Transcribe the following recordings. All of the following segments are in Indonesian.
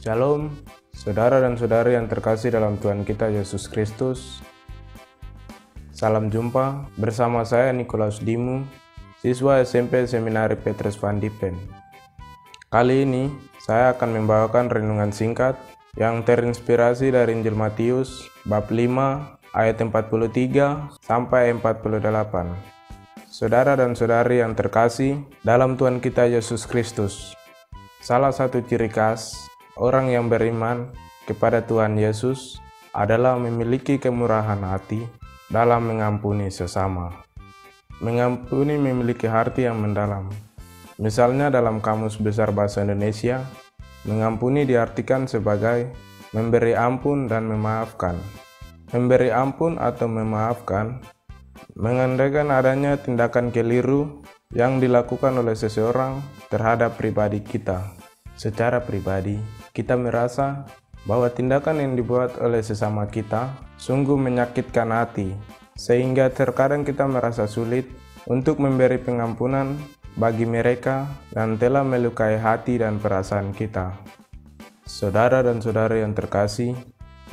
Shalom, saudara dan saudari yang terkasih dalam Tuhan kita Yesus Kristus. Salam jumpa bersama saya Nikolaus Dimu, siswa SMP Seminari Petrus Van Diepen. Kali ini saya akan membawakan renungan singkat yang terinspirasi dari Injil Matius bab 5 ayat 43 sampai 48. Saudara dan saudari yang terkasih dalam Tuhan kita Yesus Kristus, salah satu ciri khas orang yang beriman kepada Tuhan Yesus adalah memiliki kemurahan hati dalam mengampuni sesama. Mengampuni memiliki arti yang mendalam. Misalnya dalam Kamus Besar Bahasa Indonesia, mengampuni diartikan sebagai memberi ampun dan memaafkan. Memberi ampun atau memaafkan mengandaikan adanya tindakan keliru yang dilakukan oleh seseorang terhadap pribadi kita. Secara pribadi, kita merasa bahwa tindakan yang dibuat oleh sesama kita sungguh menyakitkan hati, sehingga terkadang kita merasa sulit untuk memberi pengampunan bagi mereka yang telah melukai hati dan perasaan kita. Saudara dan saudari yang terkasih,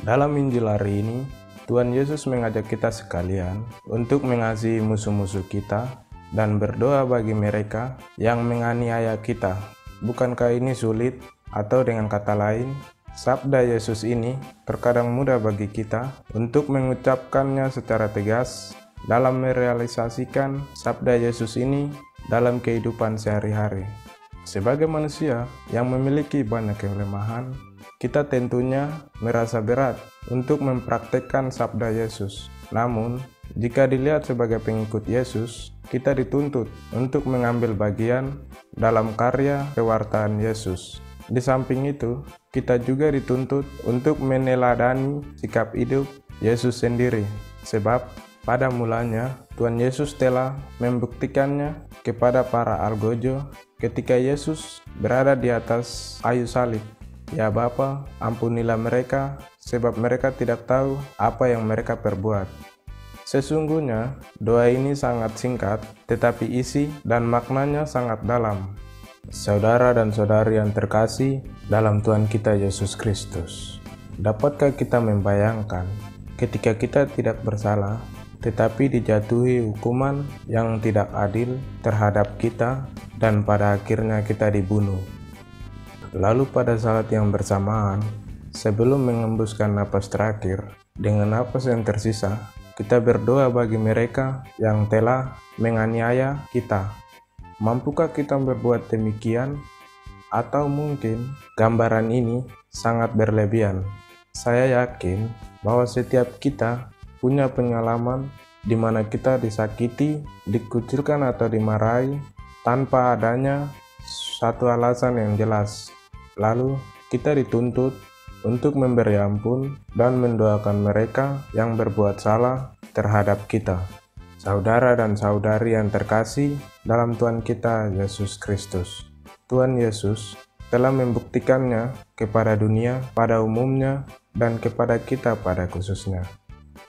dalam Injil hari ini, Tuhan Yesus mengajak kita sekalian untuk mengasihi musuh-musuh kita dan berdoa bagi mereka yang menganiaya kita. Bukankah ini sulit? Atau dengan kata lain, sabda Yesus ini terkadang mudah bagi kita untuk mengucapkannya secara tegas dalam merealisasikan sabda Yesus ini dalam kehidupan sehari-hari. Sebagai manusia yang memiliki banyak kelemahan, kita tentunya merasa berat untuk mempraktekkan sabda Yesus. Namun, jika dilihat sebagai pengikut Yesus, kita dituntut untuk mengambil bagian dalam karya pewartaan Yesus. Di samping itu, kita juga dituntut untuk meneladani sikap hidup Yesus sendiri. Sebab pada mulanya Tuhan Yesus telah membuktikannya kepada para algojo ketika Yesus berada di atas kayu salib. Ya Bapa, ampunilah mereka, sebab mereka tidak tahu apa yang mereka perbuat. Sesungguhnya, doa ini sangat singkat, tetapi isi dan maknanya sangat dalam. Saudara dan saudari yang terkasih dalam Tuhan kita Yesus Kristus, dapatkah kita membayangkan ketika kita tidak bersalah, tetapi dijatuhi hukuman yang tidak adil terhadap kita dan pada akhirnya kita dibunuh? Lalu pada saat yang bersamaan, sebelum mengembuskan napas terakhir, dengan napas yang tersisa, kita berdoa bagi mereka yang telah menganiaya kita. Mampukah kita berbuat demikian? Atau mungkin gambaran ini sangat berlebihan? Saya yakin bahwa setiap kita punya pengalaman di mana kita disakiti, dikucilkan atau dimarahi tanpa adanya satu alasan yang jelas. Lalu kita dituntut untuk memberi ampun dan mendoakan mereka yang berbuat salah terhadap kita. Saudara dan saudari yang terkasih dalam Tuhan kita Yesus Kristus, Tuhan Yesus telah membuktikannya kepada dunia pada umumnya dan kepada kita pada khususnya.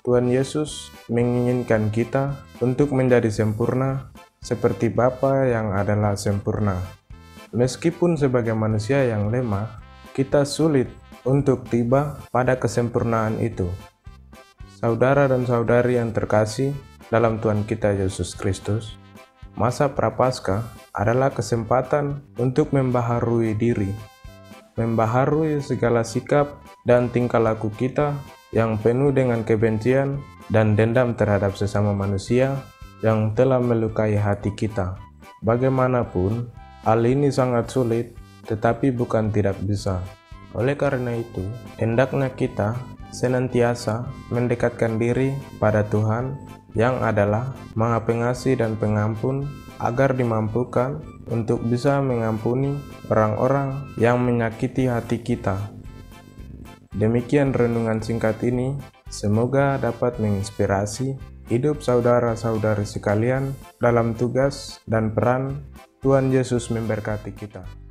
Tuhan Yesus menginginkan kita untuk menjadi sempurna seperti Bapa yang adalah sempurna. Meskipun sebagai manusia yang lemah, kita sulit untuk tiba pada kesempurnaan itu. Saudara dan saudari yang terkasih dalam Tuhan kita Yesus Kristus, masa Prapaskah adalah kesempatan untuk membaharui diri, membaharui segala sikap dan tingkah laku kita yang penuh dengan kebencian dan dendam terhadap sesama manusia yang telah melukai hati kita. Bagaimanapun, hal ini sangat sulit, tetapi bukan tidak bisa. Oleh karena itu, hendaknya kita senantiasa mendekatkan diri pada Tuhan yang adalah Maha Pengasih dan Pengampun, agar dimampukan untuk bisa mengampuni orang-orang yang menyakiti hati kita. Demikian renungan singkat ini, semoga dapat menginspirasi hidup saudara-saudari sekalian dalam tugas dan peran Tuhan Yesus memberkati kita.